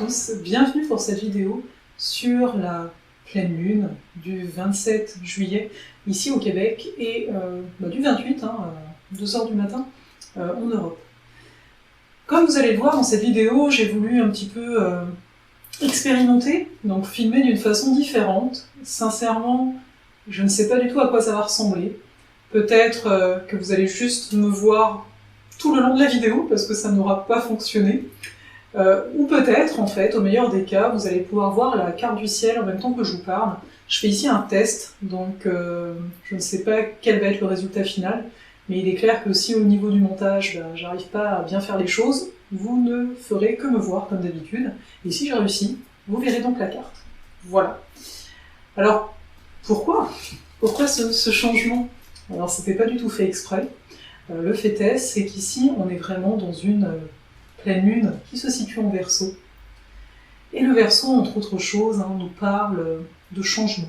tous, bienvenue pour cette vidéo sur la pleine lune du 27 juillet ici au Québec et du 28, à 2h du matin en Europe. Comme vous allez le voir dans cette vidéo, j'ai voulu un petit peu expérimenter, donc filmer d'une façon différente. Sincèrement, je ne sais pas du tout à quoi ça va ressembler. Peut-être que vous allez juste me voir tout le long de la vidéo parce que ça n'aura pas fonctionné. Ou peut-être, en fait, au meilleur des cas, vous allez pouvoir voir la carte du ciel en même temps que je vous parle. Je fais ici un test, donc je ne sais pas quel va être le résultat final, mais il est clair que si au niveau du montage, j'arrive pas à bien faire les choses, vous ne ferez que me voir comme d'habitude, et si j'ai réussi, vous verrez donc la carte. Voilà. Alors, pourquoi ce changement? Alors, c'était pas du tout fait exprès. Le fait est, c'est qu'ici, on est vraiment dans une pleine lune qui se situe en Verseau. Et le Verseau, entre autres choses, nous parle de changement.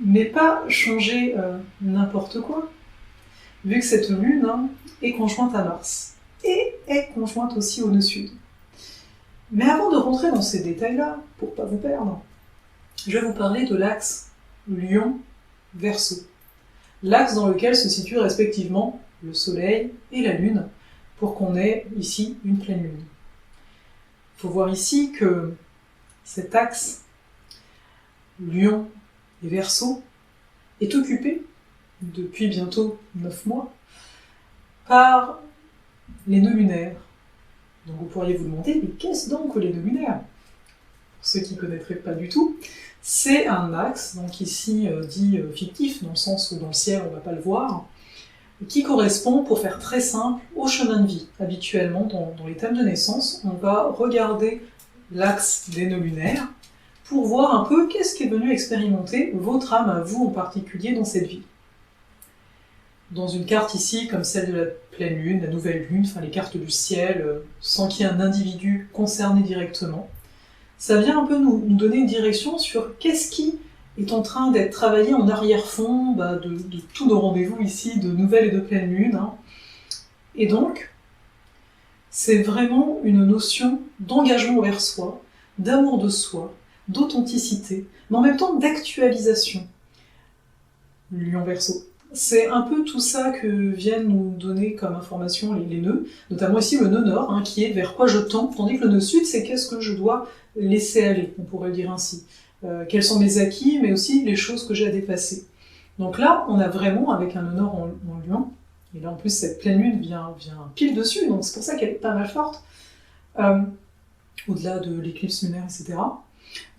Mais pas changer n'importe quoi, vu que cette lune est conjointe à Mars, et est conjointe aussi au nœud sud. Mais avant de rentrer dans ces détails-là, pour pas vous perdre, je vais vous parler de l'axe Lion-Verseau. L'axe dans lequel se situent respectivement le Soleil et la Lune, pour qu'on ait ici une pleine lune. Il faut voir ici que cet axe Lion et Verseau est occupé, depuis bientôt 9 mois, par les nœuds lunaires. Donc vous pourriez vous demander, mais qu'est-ce donc que les nœuds lunaires? Pour ceux qui ne connaîtraient pas du tout, c'est un axe, donc ici dit fictif, dans le sens où dans le ciel on ne va pas le voir, qui correspond, pour faire très simple, au chemin de vie. Habituellement, dans les thèmes de naissance, on va regarder l'axe des nœuds lunaires pour voir un peu qu'est-ce qui est venu expérimenter votre âme à vous en particulier dans cette vie. Dans une carte ici, comme celle de la pleine lune, la nouvelle lune, enfin les cartes du ciel, sans qu'il y ait un individu concerné directement, ça vient un peu nous donner une direction sur qu'est-ce qui est en train d'être travaillé en arrière-fond de tous nos rendez-vous ici, de nouvelle et de pleine lune. Et donc, c'est vraiment une notion d'engagement vers soi, d'amour de soi, d'authenticité, mais en même temps d'actualisation. Lion-Verseau. C'est un peu tout ça que viennent nous donner comme information les nœuds, notamment ici le nœud nord, qui est vers quoi je tends, tandis que le nœud sud, c'est qu'est-ce que je dois laisser aller, on pourrait le dire ainsi. Quels sont mes acquis, mais aussi les choses que j'ai à dépasser. Donc là, on a vraiment, avec un nœud nord en Lion, et là en plus cette pleine lune vient pile dessus, donc c'est pour ça qu'elle est pas mal forte, au-delà de l'éclipse lunaire, etc.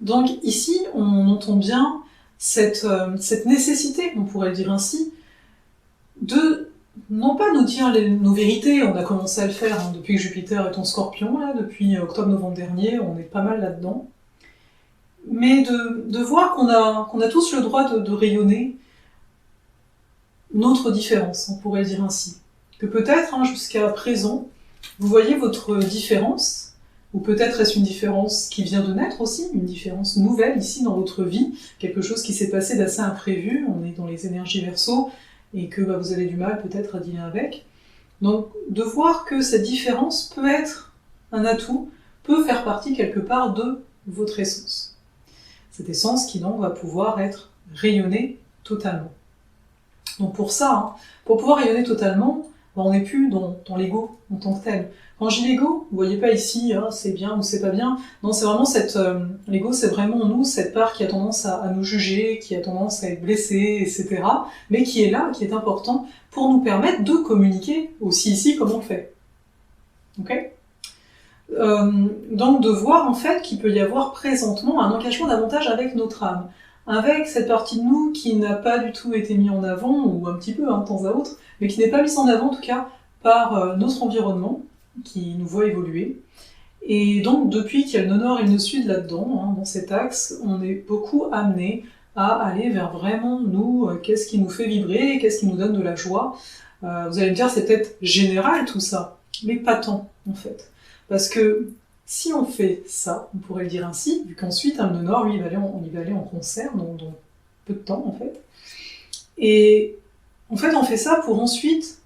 Donc ici, on entend bien cette nécessité, on pourrait le dire ainsi, de non pas nous dire nos vérités, on a commencé à le faire depuis que Jupiter est en Scorpion, là, depuis octobre-novembre dernier, on est pas mal là-dedans, mais de voir qu'on a tous le droit de rayonner notre différence, on pourrait le dire ainsi. Que peut-être, jusqu'à présent, vous voyez votre différence, ou peut-être est-ce une différence qui vient de naître aussi, une différence nouvelle ici dans votre vie, quelque chose qui s'est passé d'assez imprévu, on est dans les énergies Verseau, et que vous avez du mal peut-être à dealer avec. Donc de voir que cette différence peut être un atout, peut faire partie quelque part de votre essence. Cette essence qui donc va pouvoir être rayonnée totalement. Donc pour ça, pour pouvoir rayonner totalement, on n'est plus dans l'ego en tant que tel. Quand je dis l'ego, vous voyez pas ici, c'est bien ou c'est pas bien, non, c'est vraiment l'ego, c'est vraiment nous, cette part qui a tendance à nous juger, qui a tendance à être blessée, etc., mais qui est là, qui est important pour nous permettre de communiquer aussi ici comme on le fait. Ok ? Donc de voir en fait qu'il peut y avoir présentement un engagement davantage avec notre âme, avec cette partie de nous qui n'a pas du tout été mise en avant, ou un petit peu de temps à autre, mais qui n'est pas mise en avant en tout cas par notre environnement, qui nous voit évoluer. Et donc depuis qu'il y a le nœud nord et le nœud sud là-dedans, dans cet axe, on est beaucoup amené à aller vers vraiment nous, qu'est-ce qui nous fait vibrer, qu'est-ce qui nous donne de la joie. Vous allez me dire, c'est peut-être général tout ça, mais pas tant en fait. Parce que si on fait ça, on pourrait le dire ainsi, vu qu'ensuite le nœud nord, lui, il va aller en concert, dans peu de temps en fait. Et en fait, on fait ça pour ensuite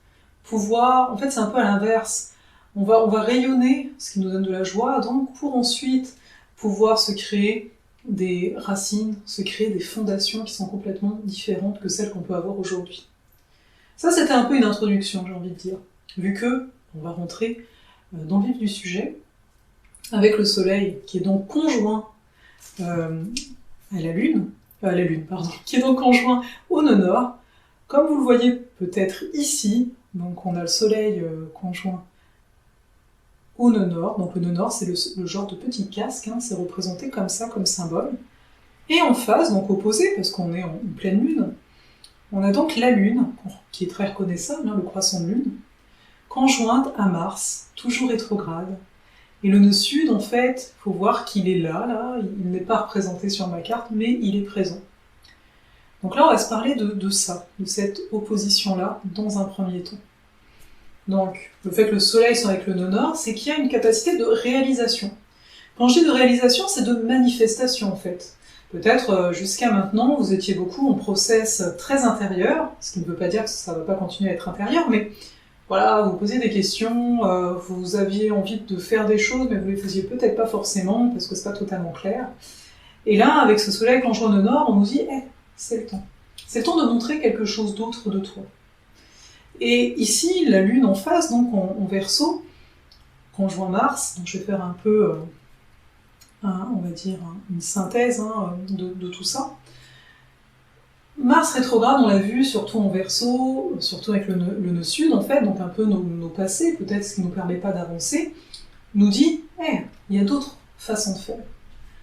pouvoir, en fait c'est un peu à l'inverse, On va rayonner, ce qui nous donne de la joie, donc pour ensuite pouvoir se créer des racines, se créer des fondations qui sont complètement différentes que celles qu'on peut avoir aujourd'hui. Ça, c'était un peu une introduction, j'ai envie de dire, vu que on va rentrer dans le vif du sujet, avec le Soleil qui est donc conjoint à la Lune, qui est donc conjoint au nœud nord. Comme vous le voyez peut-être ici, donc on a le Soleil conjoint au nœud nord. Donc le nœud nord, c'est le genre de petit casque, hein, c'est représenté comme ça, comme symbole. Et en face, donc opposé, parce qu'on est en pleine Lune, on a donc la Lune, qui est très reconnaissable, hein, le croissant de Lune, conjointe à Mars, toujours rétrograde. Et le nœud sud, en fait, il faut voir qu'il est là, il n'est pas représenté sur ma carte, mais il est présent. Donc là, on va se parler de ça, de cette opposition-là, dans un premier temps. Donc, le fait que le Soleil soit avec le nœud nord, c'est qu'il y a une capacité de réalisation. Quand je dis de réalisation, c'est de manifestation, en fait. Peut-être, jusqu'à maintenant, vous étiez beaucoup en process très intérieur, ce qui ne veut pas dire que ça ne va pas continuer à être intérieur, mais voilà, vous posiez des questions, vous aviez envie de faire des choses, mais vous les faisiez peut-être pas forcément, parce que c'est pas totalement clair. Et là, avec ce Soleil conjoint au nord, on nous dit c'est le temps. C'est le temps de montrer quelque chose d'autre de toi. Et ici, la Lune en face, donc en Verseau, conjoint Mars, donc je vais faire un peu, on va dire, une synthèse de tout ça. Mars rétrograde, on l'a vu, surtout en Verseau, surtout avec le nœud sud, en fait, donc un peu nos passés, peut-être ce qui ne nous permet pas d'avancer, nous dit il y a d'autres façons de faire.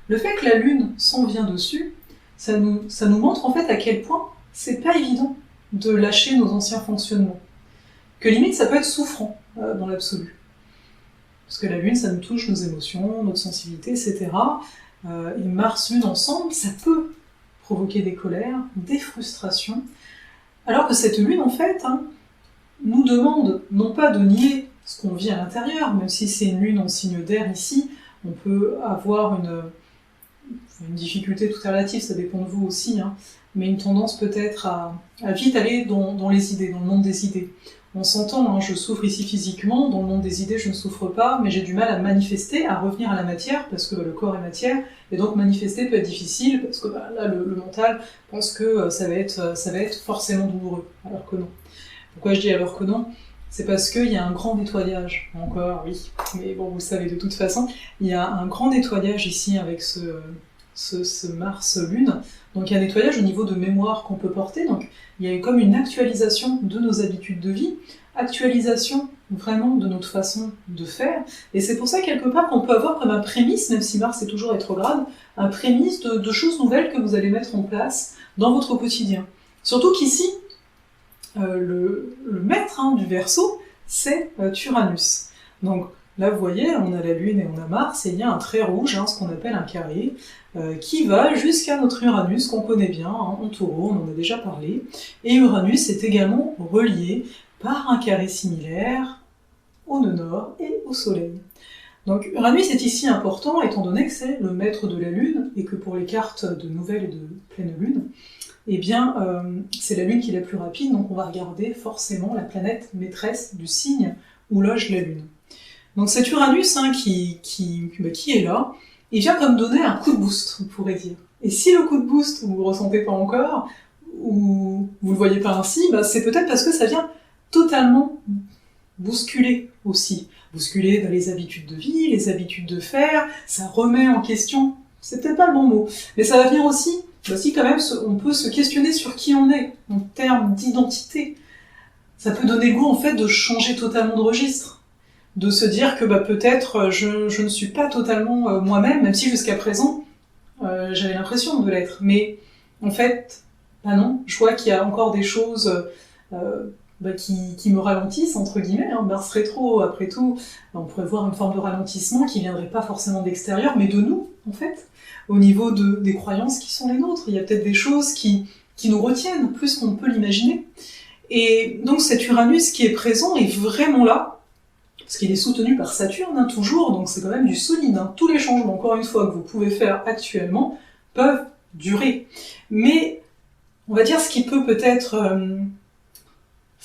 Le fait que la Lune s'en vient dessus, ça nous montre en fait à quel point c'est pas évident de lâcher nos anciens fonctionnements. Que limite, ça peut être souffrant dans l'absolu. Parce que la Lune, ça nous touche nos émotions, notre sensibilité, etc. Et Mars-Lune ensemble, ça peut provoquer des colères, des frustrations, alors que cette Lune, en fait, nous demande non pas de nier ce qu'on vit à l'intérieur, même si c'est une Lune en signe d'air ici, on peut avoir une difficulté tout est relative, ça dépend de vous aussi, mais une tendance peut-être à vite aller dans les idées, dans le monde des idées. On s'entend, je souffre ici physiquement, dans le monde des idées je ne souffre pas, mais j'ai du mal à manifester, à revenir à la matière, parce que le corps est matière, et donc manifester peut être difficile, parce que là le mental pense que ça va être forcément douloureux, alors que non. Pourquoi je dis alors que non ? C'est parce qu'il y a un grand nettoyage, encore oui, mais bon vous le savez de toute façon, il y a un grand nettoyage ici avec ce Mars-Lune, donc il y a un nettoyage au niveau de mémoire qu'on peut porter, donc il y a comme une actualisation de nos habitudes de vie, actualisation vraiment de notre façon de faire, et c'est pour ça quelque part qu'on peut avoir comme un prémisse, même si Mars est toujours rétrograde, un prémisse de choses nouvelles que vous allez mettre en place dans votre quotidien. Surtout qu'ici, le maître du Verseau, c'est Uranus. Donc là, vous voyez, on a la Lune et on a Mars, et il y a un trait rouge, ce qu'on appelle un carré, qui va jusqu'à notre Uranus, qu'on connaît bien, en taureau, on en a déjà parlé. Et Uranus est également relié par un carré similaire au nœud nord et au Soleil. Donc Uranus est ici important, étant donné que c'est le maître de la Lune, et que pour les cartes de nouvelle et de pleine Lune, c'est la Lune qui est la plus rapide, donc on va regarder forcément la planète maîtresse du signe où loge la Lune. Donc cet Uranus qui est là, il vient comme donner un coup de boost, on pourrait dire. Et si le coup de boost, vous ne le ressentez pas encore, ou vous ne le voyez pas ainsi, c'est peut-être parce que ça vient totalement bousculer aussi. Bousculer dans les habitudes de vie, les habitudes de faire, ça remet en question, c'est peut-être pas le bon mot, mais ça va venir aussi quand même, on peut se questionner sur qui on est, en termes d'identité. Ça peut donner le goût en fait de changer totalement de registre. De se dire que peut-être je ne suis pas totalement moi-même, même si jusqu'à présent j'avais l'impression de l'être. Mais en fait, non, je vois qu'il y a encore des choses qui me ralentissent, entre guillemets. Mars rétro, après tout, on pourrait voir une forme de ralentissement qui viendrait pas forcément d'extérieur, mais de nous, en fait, au niveau des croyances qui sont les nôtres. Il y a peut-être des choses qui nous retiennent plus qu'on ne peut l'imaginer. Et donc cet Uranus qui est présent est vraiment là, parce qu'il est soutenu par Saturne, toujours, donc c'est quand même du solide. Tous les changements, encore une fois, que vous pouvez faire actuellement, peuvent durer. Mais, on va dire, ce qui peut peut-être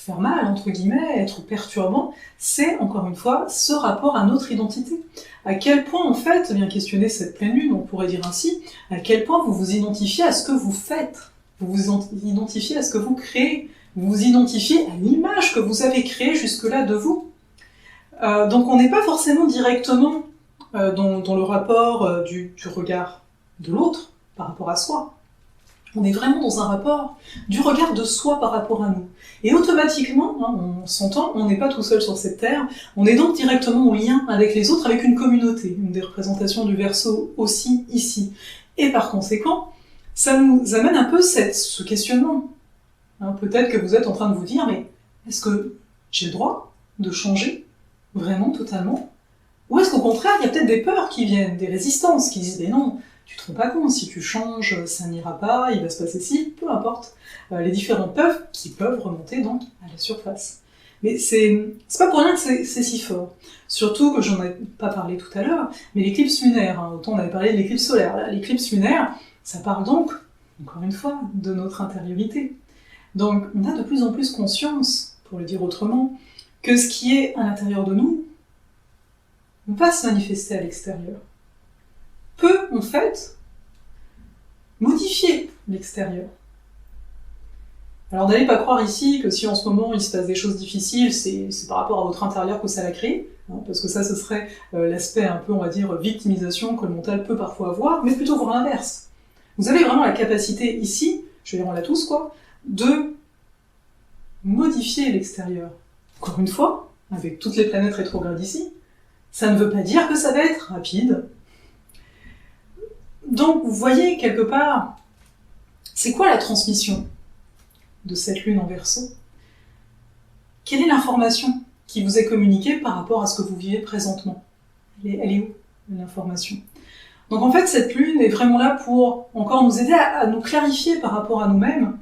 faire mal, entre guillemets, être perturbant, c'est, encore une fois, ce rapport à notre identité. À quel point, en fait, bien questionner cette pleine lune, on pourrait dire ainsi, à quel point vous vous identifiez à ce que vous faites, vous vous identifiez à ce que vous créez, vous vous identifiez à l'image que vous avez créée jusque-là de vous. Donc on n'est pas forcément directement dans le rapport du regard de l'autre par rapport à soi. On est vraiment dans un rapport du regard de soi par rapport à nous. Et automatiquement, on s'entend, on n'est pas tout seul sur cette terre, on est donc directement en lien avec les autres, avec une communauté, une des représentations du Verseau aussi ici. Et par conséquent, ça nous amène un peu ce questionnement. Peut-être que vous êtes en train de vous dire, mais est-ce que j'ai le droit de changer vraiment, totalement? Ou est-ce qu'au contraire, il y a peut-être des peurs qui viennent, des résistances qui disent, mais non, tu te rends pas compte, si tu changes, ça n'ira pas, il va se passer ci, peu importe. Les différentes peurs qui peuvent remonter donc à la surface. Mais c'est pas pour rien que c'est si fort. Surtout que j'en ai pas parlé tout à l'heure, mais l'éclipse lunaire, autant on avait parlé de l'éclipse solaire, l'éclipse lunaire, ça parle donc, encore une fois, de notre intériorité. Donc on a de plus en plus conscience, pour le dire autrement, que ce qui est à l'intérieur de nous va se manifester à l'extérieur. Peut, en fait, modifier l'extérieur. Alors n'allez pas croire ici que si en ce moment il se passe des choses difficiles, c'est par rapport à votre intérieur que ça l'a créé, parce que ça ce serait l'aspect un peu, on va dire, victimisation que le mental peut parfois avoir, mais plutôt voir l'inverse. Vous avez vraiment la capacité ici, je vais dire on l'a tous quoi, de modifier l'extérieur. Encore une fois, avec toutes les planètes rétrogrades ici, ça ne veut pas dire que ça va être rapide. Donc, vous voyez, quelque part, c'est quoi la transmission de cette lune en Verseau? Quelle est l'information qui vous est communiquée par rapport à ce que vous vivez présentement? Elle est où, l'information? Donc en fait, cette lune est vraiment là pour encore nous aider à nous clarifier par rapport à nous-mêmes,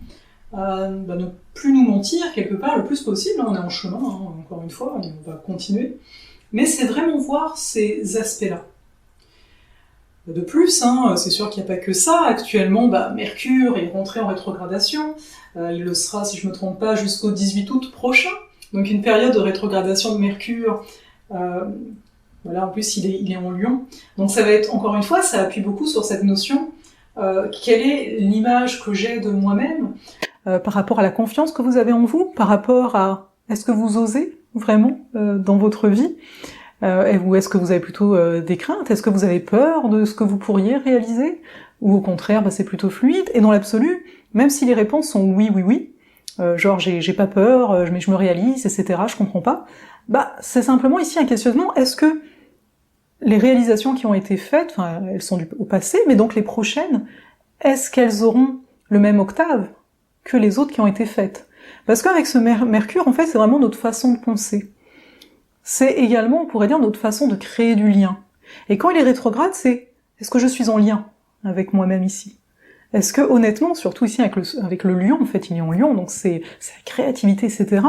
ne plus nous mentir quelque part le plus possible. On est en chemin, encore une fois, et on va continuer. Mais c'est vraiment voir ces aspects-là. De plus, c'est sûr qu'il n'y a pas que ça. Actuellement, Mercure est rentré en rétrogradation. Il le sera, si je ne me trompe pas, jusqu'au 18 août prochain. Donc une période de rétrogradation de Mercure. Voilà, en plus, il est en Lion. Donc ça va être, encore une fois, ça appuie beaucoup sur cette notion. Quelle est l'image que j'ai de moi-même par rapport à la confiance que vous avez en vous, par rapport à est-ce que vous osez vraiment dans votre vie, ou est-ce que vous avez plutôt des craintes, est-ce que vous avez peur de ce que vous pourriez réaliser, ou au contraire c'est plutôt fluide, et dans l'absolu, même si les réponses sont oui, oui, oui, genre j'ai pas peur, mais je me réalise, etc., je comprends pas, c'est simplement ici un questionnement, est-ce que les réalisations qui ont été faites, elles sont au passé, mais donc les prochaines, est-ce qu'elles auront le même octave que les autres qui ont été faites? Parce qu'avec ce Mercure, en fait, c'est vraiment notre façon de penser. C'est également, on pourrait dire, notre façon de créer du lien. Et quand il est rétrograde, c'est est-ce que je suis en lien avec moi-même ici? Est-ce que, honnêtement, surtout ici avec le lion, en fait, il est en lion, donc c'est la créativité, etc.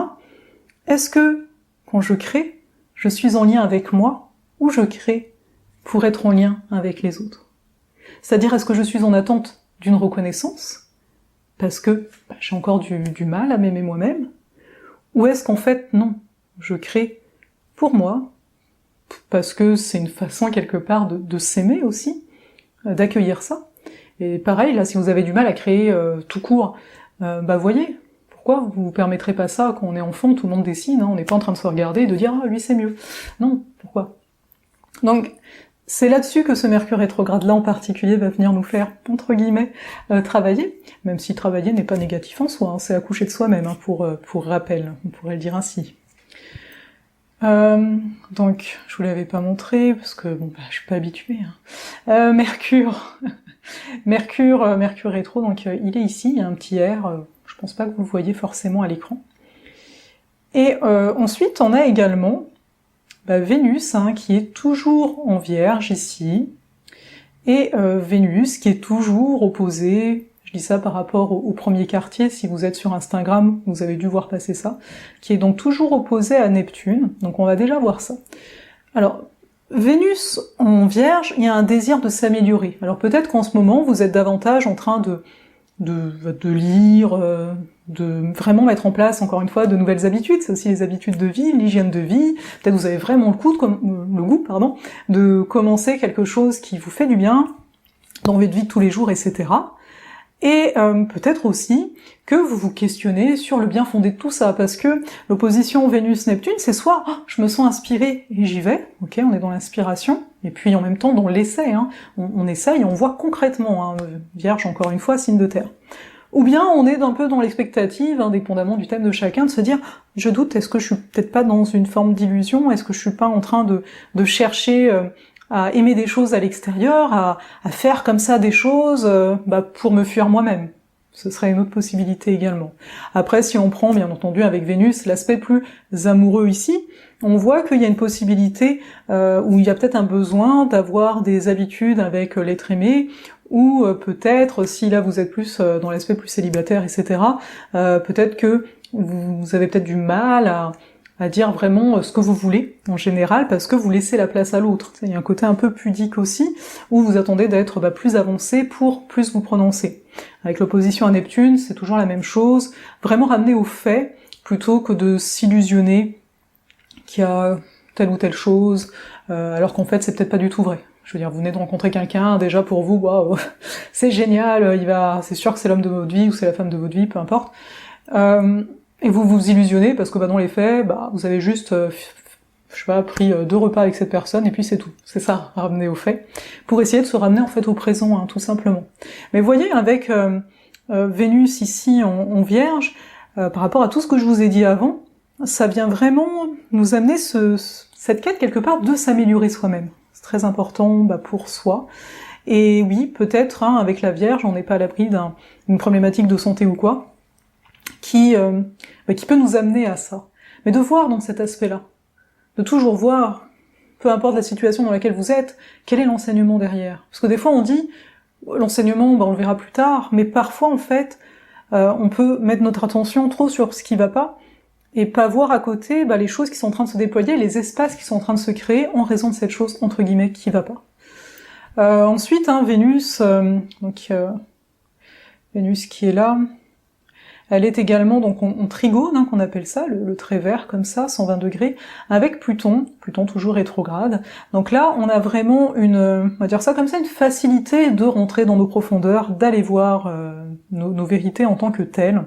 Est-ce que, quand je crée, je suis en lien avec moi, ou je crée pour être en lien avec les autres? C'est-à-dire, est-ce que je suis en attente d'une reconnaissance, parce que j'ai encore du mal à m'aimer moi-même, ou est-ce qu'en fait, non, je crée pour moi, parce que c'est une façon quelque part de s'aimer aussi, d'accueillir ça. Et pareil, là, si vous avez du mal à créer tout court, voyez, pourquoi vous permettrez pas ça quand on est enfant, tout le monde dessine, on n'est pas en train de se regarder et de dire « Ah, lui c'est mieux ». Non, pourquoi? Donc, c'est là-dessus que ce Mercure rétrograde-là en particulier va venir nous faire, entre guillemets, travailler, même si travailler n'est pas négatif en soi, c'est accoucher de soi-même, pour rappel, on pourrait le dire ainsi. Donc, je vous l'avais pas montré, parce que, je suis pas habituée. Mercure rétro, donc il est ici, il y a un petit R, je pense pas que vous le voyez forcément à l'écran. Et ensuite, on a également Vénus, qui est toujours en Vierge ici, et Vénus qui est toujours opposée, je dis ça par rapport au premier quartier, si vous êtes sur Instagram, vous avez dû voir passer ça, qui est donc toujours opposée à Neptune, donc on va déjà voir ça. Alors, Vénus en Vierge, il y a un désir de s'améliorer. Alors peut-être qu'en ce moment, vous êtes davantage en train de lire, de vraiment mettre en place, encore une fois, de nouvelles habitudes. C'est aussi les habitudes de vie, l'hygiène de vie. Peut-être vous avez vraiment le goût, de commencer quelque chose qui vous fait du bien dans votre vie de tous les jours, etc. Et peut-être aussi que vous vous questionnez sur le bien fondé de tout ça, parce que l'opposition Vénus-Neptune, c'est soit je me sens inspiré et j'y vais, ok, on est dans l'inspiration, et puis en même temps dans l'essai, on essaye, on voit concrètement, Vierge encore une fois, signe de terre. Ou bien on est un peu dans l'expectative, indépendamment du thème de chacun, de se dire je doute, est-ce que je suis peut-être pas dans une forme d'illusion, est-ce que je suis pas en train de chercher à aimer des choses à l'extérieur, à faire comme ça des choses pour me fuir moi-même. Ce serait une autre possibilité également. Après, si on prend, bien entendu, avec Vénus, l'aspect plus amoureux ici, on voit qu'il y a une possibilité où il y a peut-être un besoin d'avoir des habitudes avec l'être aimé, ou peut-être, si là vous êtes plus dans l'aspect plus célibataire, etc., peut-être que vous avez peut-être du mal à dire vraiment ce que vous voulez, en général, parce que vous laissez la place à l'autre. Il y a un côté un peu pudique aussi, où vous attendez d'être plus avancé pour plus vous prononcer. Avec l'opposition à Neptune, c'est toujours la même chose, vraiment ramener aux faits, plutôt que de s'illusionner qu'il y a telle ou telle chose, alors qu'en fait c'est peut-être pas du tout vrai. Je veux dire, vous venez de rencontrer quelqu'un, déjà pour vous, waouh, c'est génial, c'est sûr que c'est l'homme de votre vie, ou c'est la femme de votre vie, peu importe. Et vous vous illusionnez parce que dans les faits, vous avez juste, pris 2 repas avec cette personne et puis c'est tout. C'est ça, ramener aux faits. Pour essayer de se ramener en fait au présent, tout simplement. Mais vous voyez, avec Vénus ici en Vierge, par rapport à tout ce que je vous ai dit avant, ça vient vraiment nous amener cette quête quelque part de s'améliorer soi-même. C'est très important pour soi. Et oui, peut-être, avec la Vierge, on n'est pas à l'abri d'une problématique de santé ou quoi, qui peut nous amener à ça. Mais de voir dans cet aspect-là, de toujours voir, peu importe la situation dans laquelle vous êtes, quel est l'enseignement derrière. Parce que des fois on dit, l'enseignement, on le verra plus tard, mais parfois en fait, on peut mettre notre attention trop sur ce qui va pas, et pas voir à côté les choses qui sont en train de se déployer, les espaces qui sont en train de se créer en raison de cette chose, entre guillemets, qui va pas. Ensuite, Vénus, Vénus qui est là, elle est également donc en trigone, qu'on appelle ça, le trait vert comme ça, 120 degrés, avec Pluton toujours rétrograde. Donc là, on a vraiment on va dire ça comme ça, une facilité de rentrer dans nos profondeurs, d'aller voir nos vérités en tant que telles.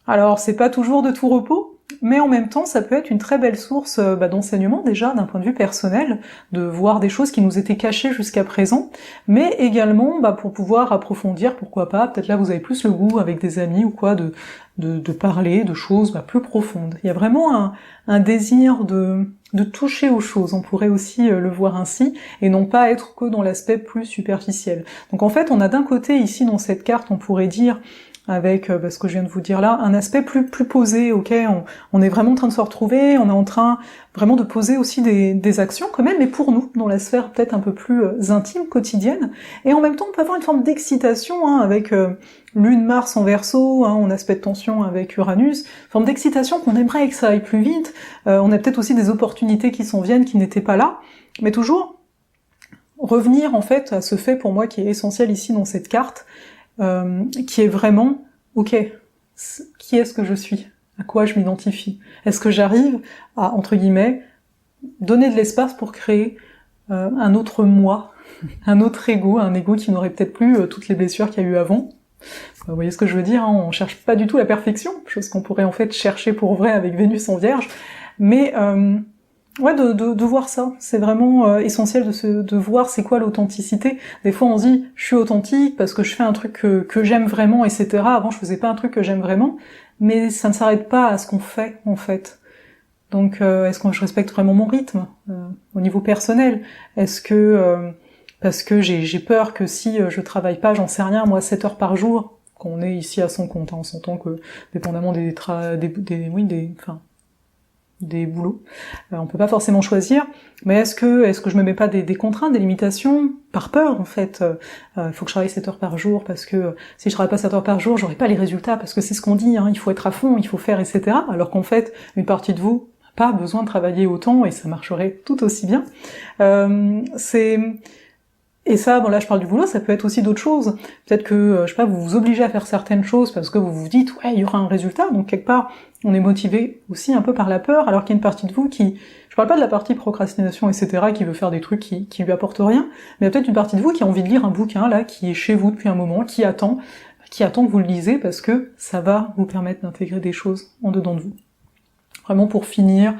Alors, c'est pas toujours de tout repos, mais en même temps, ça peut être une très belle source d'enseignement déjà, d'un point de vue personnel, de voir des choses qui nous étaient cachées jusqu'à présent, mais également pour pouvoir approfondir, pourquoi pas, peut-être là vous avez plus le goût avec des amis ou quoi, de parler de choses plus profondes. Il y a vraiment un désir de toucher aux choses, on pourrait aussi le voir ainsi, et non pas être que dans l'aspect plus superficiel. Donc en fait, on a d'un côté ici dans cette carte, on pourrait dire, avec ce que je viens de vous dire là, un aspect plus posé, ok, on est vraiment en train de se retrouver, on est en train vraiment de poser aussi des actions quand même, mais pour nous, dans la sphère peut-être un peu plus intime, quotidienne, et en même temps on peut avoir une forme d'excitation, avec Lune, Mars en Verseau, en aspect de tension avec Uranus, forme d'excitation qu'on aimerait que ça aille plus vite, on a peut-être aussi des opportunités qui s'en viennent, qui n'étaient pas là, mais toujours revenir en fait à ce fait pour moi qui est essentiel ici dans cette carte, qui est vraiment, ok, qui est-ce que je suis? À quoi je m'identifie? Est-ce que j'arrive à, entre guillemets, donner de l'espace pour créer un autre moi, un autre ego, un ego qui n'aurait peut-être plus toutes les blessures qu'il y a eu avant? Vous voyez ce que je veux dire, on cherche pas du tout la perfection, chose qu'on pourrait en fait chercher pour vrai avec Vénus en Vierge, mais de voir ça, c'est vraiment essentiel de voir c'est quoi l'authenticité. Des fois on se dit, je suis authentique parce que je fais un truc que j'aime vraiment, etc. Avant je faisais pas un truc que j'aime vraiment, mais ça ne s'arrête pas à ce qu'on fait, en fait. Donc est-ce que je respecte vraiment mon rythme au niveau personnel? Est-ce que, parce que j'ai peur que si je travaille pas, j'en sais rien, moi 7 heures par jour, quand on est ici à son compte, on s'entend que, dépendamment des boulots. On peut pas forcément choisir, mais est-ce que je me mets pas des contraintes, des limitations, par peur en fait, faut que je travaille 7 heures par jour, parce que si je travaille pas 7 heures par jour, j'aurai pas les résultats, parce que c'est ce qu'on dit, il faut être à fond, il faut faire, etc. Alors qu'en fait, une partie de vous n'a pas besoin de travailler autant, et ça marcherait tout aussi bien. Et ça, bon là je parle du boulot, ça peut être aussi d'autres choses. Peut-être que, je sais pas, vous vous obligez à faire certaines choses parce que vous vous dites, ouais, il y aura un résultat, donc quelque part, on est motivé aussi un peu par la peur, alors qu'il y a une partie de vous qui... Je parle pas de la partie procrastination, etc., qui veut faire des trucs qui lui apportent rien, mais il y a peut-être une partie de vous qui a envie de lire un bouquin, là, qui est chez vous depuis un moment, qui attend que vous le lisez parce que ça va vous permettre d'intégrer des choses en dedans de vous. Vraiment pour finir,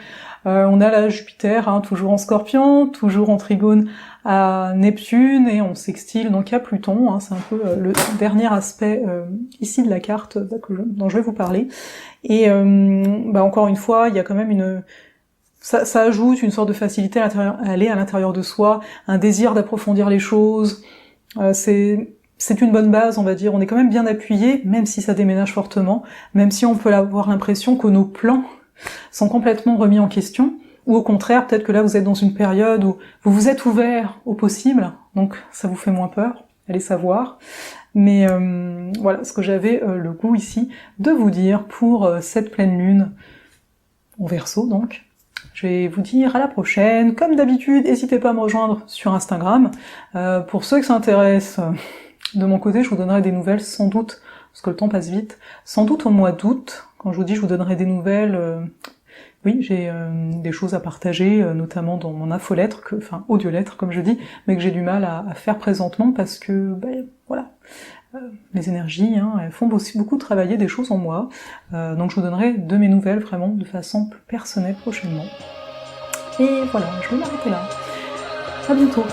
on a la Jupiter, hein, toujours en Scorpion, toujours en trigone à Neptune, et on sextile donc à Pluton, hein, c'est un peu le dernier aspect ici de la carte dont je vais vous parler. Et encore une fois, il y a quand même ça ajoute une sorte de facilité à aller à l'intérieur de soi, un désir d'approfondir les choses, c'est une bonne base, on va dire, on est quand même bien appuyé, même si ça déménage fortement, même si on peut avoir l'impression que nos plans sont complètement remis en question, ou au contraire, peut-être que là vous êtes dans une période où vous vous êtes ouvert au possible, donc ça vous fait moins peur, allez savoir. Mais voilà ce que j'avais le goût ici de vous dire pour cette pleine lune en Verseau donc. Je vais vous dire à la prochaine, comme d'habitude, n'hésitez pas à me rejoindre sur Instagram. Pour ceux qui s'intéressent, de mon côté, je vous donnerai des nouvelles sans doute, parce que le temps passe vite, sans doute au mois d'août. Quand je vous dis je vous donnerai des nouvelles, oui, j'ai des choses à partager, notamment dans mon infolettre, enfin audiolettre comme je dis, mais que j'ai du mal à faire présentement parce que, voilà, les énergies, hein, elles font aussi beaucoup travailler des choses en moi, donc je vous donnerai de mes nouvelles vraiment de façon plus personnelle prochainement. Et voilà, je vais m'arrêter là. À bientôt.